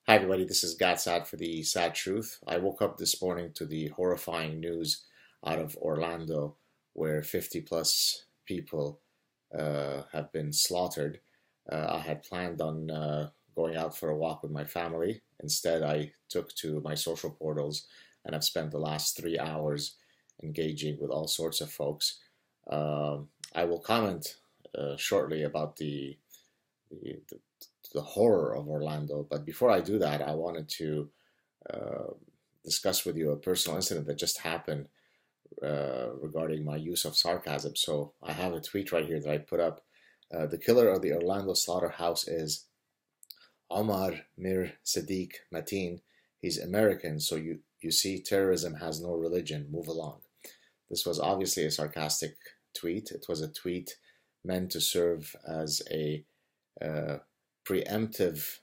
Hi everybody, this is SAAD for the sad truth. I woke up this morning to the horrifying news out of Orlando where 50 plus people have been slaughtered. I had planned on going out for a walk with my family. Instead, I took to my social portals and I've spent the last 3 hours engaging with all sorts of folks. I will comment shortly about the, the horror of Orlando. But before I do that, I wanted to uh, discuss with you a personal incident that just happened regarding my use of sarcasm. So I have a tweet right here that I put up. The killer of the Orlando slaughterhouse is Omar Mir Sadiq Mateen. He's American, so you see, terrorism has no religion. Move along. This was obviously a sarcastic tweet. It was a tweet meant to serve as a uh, preemptive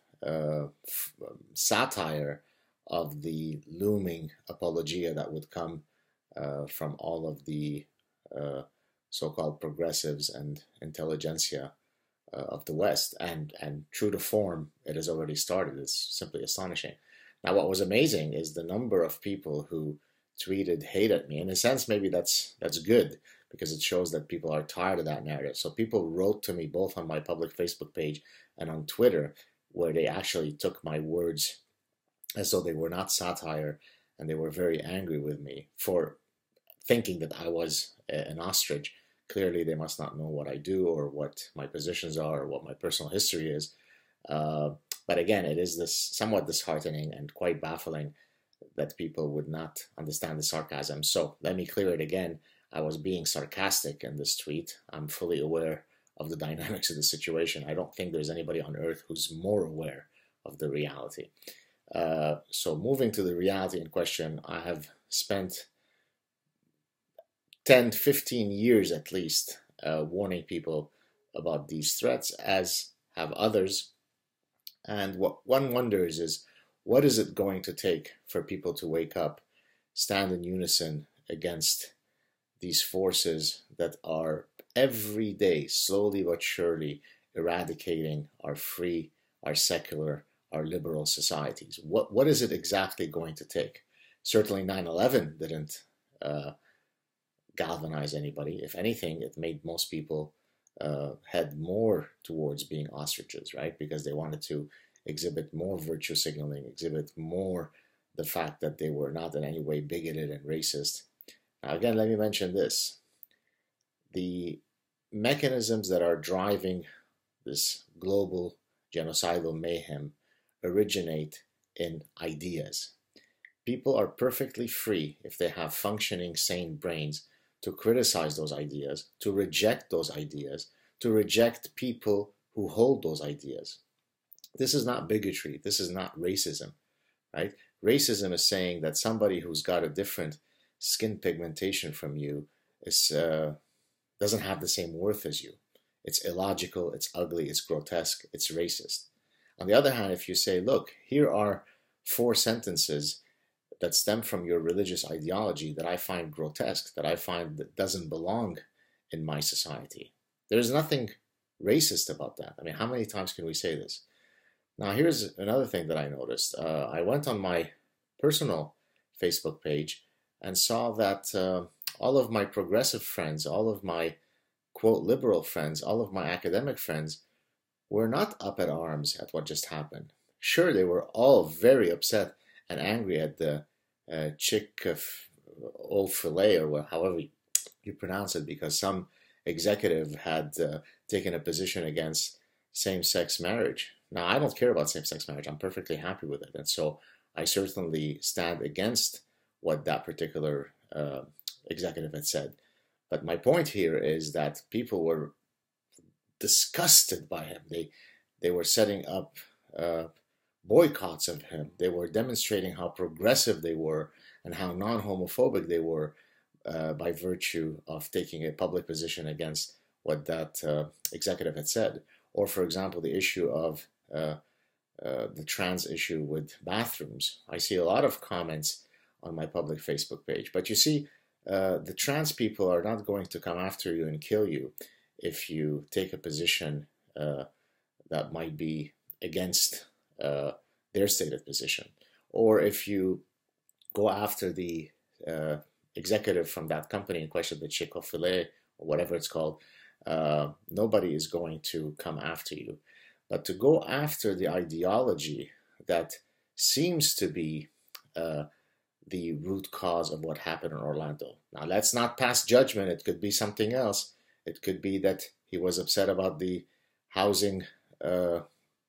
satire of the looming apologia that would come from all of the uh, so-called progressives and intelligentsia of the West. And true to form, it has already started. It's simply astonishing. Now, what was amazing is the number of people who tweeted hate at me. In a sense, maybe that's good because it shows that people are tired of that narrative. So people wrote to me both on my public Facebook page and on Twitter, where they actually took my words as though they were not satire, and they were very angry with me for thinking that I was an ostrich. Clearly, they must not know what I do or what my positions are or what my personal history is. But again, it is this somewhat disheartening and quite baffling that people would not understand the sarcasm. So let me clear it again. I was being sarcastic in this tweet. I'm fully aware of the dynamics of the situation. I don't think there's anybody on earth who's more aware of the reality. So moving to the reality in question, I have spent 10, 15 years at least warning people about these threats, as have others. And what one wonders is, what is it going to take for people to wake up, stand in unison against these forces that are every day, slowly but surely, eradicating our free, our secular, our liberal societies? What is it exactly going to take? Certainly 9/11 didn't galvanize anybody. If anything, it made most people head more towards being ostriches, right? Because they wanted to exhibit more virtue signaling, exhibit more the fact that they were not in any way bigoted and racist. Now, again, let me mention this. The mechanisms that are driving this global genocidal mayhem originate in ideas. People are perfectly free, if they have functioning, sane brains, to criticize those ideas, to reject those ideas, to reject people who hold those ideas. This is not bigotry. This is not racism, right? Racism is saying that somebody who's got a different skin pigmentation from you is doesn't have the same worth as you. It's illogical, it's ugly, it's grotesque, it's racist. On the other hand, if you say, look, here are 4 sentences that stem from your religious ideology that I find grotesque, that I find that doesn't belong in my society. There's nothing racist about that. I mean, how many times can we say this? Now, here's another thing that I noticed. I went on my personal Facebook page and saw that all of my progressive friends, all of my quote liberal friends, all of my academic friends were not up at arms at what just happened. Sure, they were all very upset and angry at the Chick-fil-A, or however you pronounce it, because some executive had taken a position against same-sex marriage. Now, I don't care about same-sex marriage. I'm perfectly happy with it. And so I certainly stand against what that particular executive had said. But my point here is that people were disgusted by him. They were setting up boycotts of him. They were demonstrating how progressive they were and how non-homophobic they were by virtue of taking a public position against what that executive had said. Or, for example, the issue of the trans issue with bathrooms. I see a lot of comments on my public Facebook page. But you see, the trans people are not going to come after you and kill you if you take a position that might be against their stated position. Or if you go after the executive from that company in question, the Chick-fil-A or whatever it's called, nobody is going to come after you. But to go after the ideology that seems to be the root cause of what happened in Orlando. Now, let's not pass judgment. It could be something else. It could be that he was upset about the housing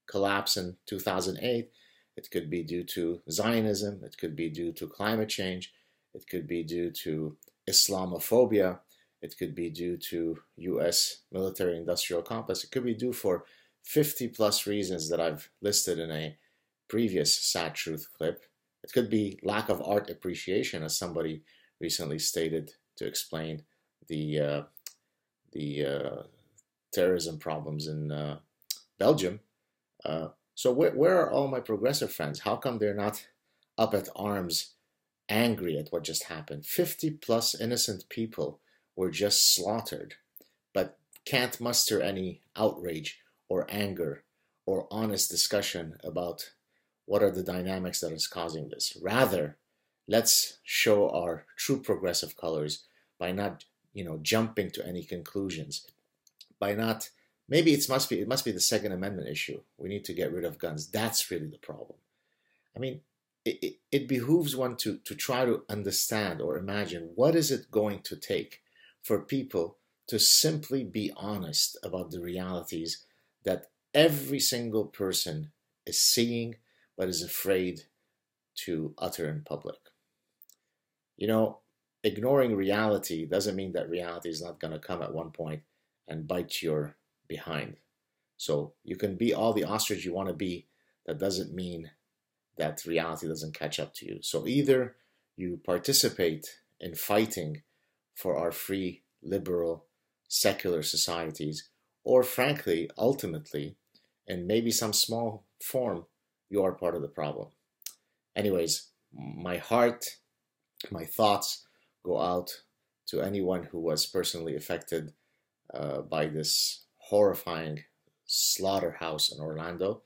collapse in 2008. It could be due to Zionism. It could be due to climate change. It could be due to Islamophobia. It could be due to U.S. military-industrial complex. It could be due for 50 plus reasons that I've listed in a previous SAAD Truth clip. It could be lack of art appreciation, as somebody recently stated to explain the terrorism problems in Belgium. So where are all my progressive friends? How come they're not up at arms, angry at what just happened? 50 plus innocent people were just slaughtered, but can't muster any outrage or anger or honest discussion about what are the dynamics that is causing this. Rather, let's show our true progressive colors by not, jumping to any conclusions, by not, maybe it must be the Second Amendment issue. We need to get rid of guns. That's really the problem. I mean, it behooves one to try to understand or imagine what is it going to take for people to simply be honest about the realities that every single person is seeing but is afraid to utter in public. Ignoring reality doesn't mean that reality is not going to come at one point and bite your behind. So you can be all the ostrich you want to be. That doesn't mean that reality doesn't catch up to you. So either you participate in fighting for our free, liberal, secular societies, or frankly, ultimately, in maybe some small form, you are part of the problem. Anyways, my heart, my thoughts go out to anyone who was personally affected by this horrifying slaughterhouse in Orlando.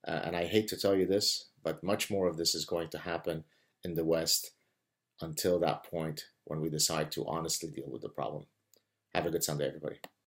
And I hate to tell you this, but much more of this is going to happen in the West until that point when we decide to honestly deal with the problem. Have a good Sunday, everybody.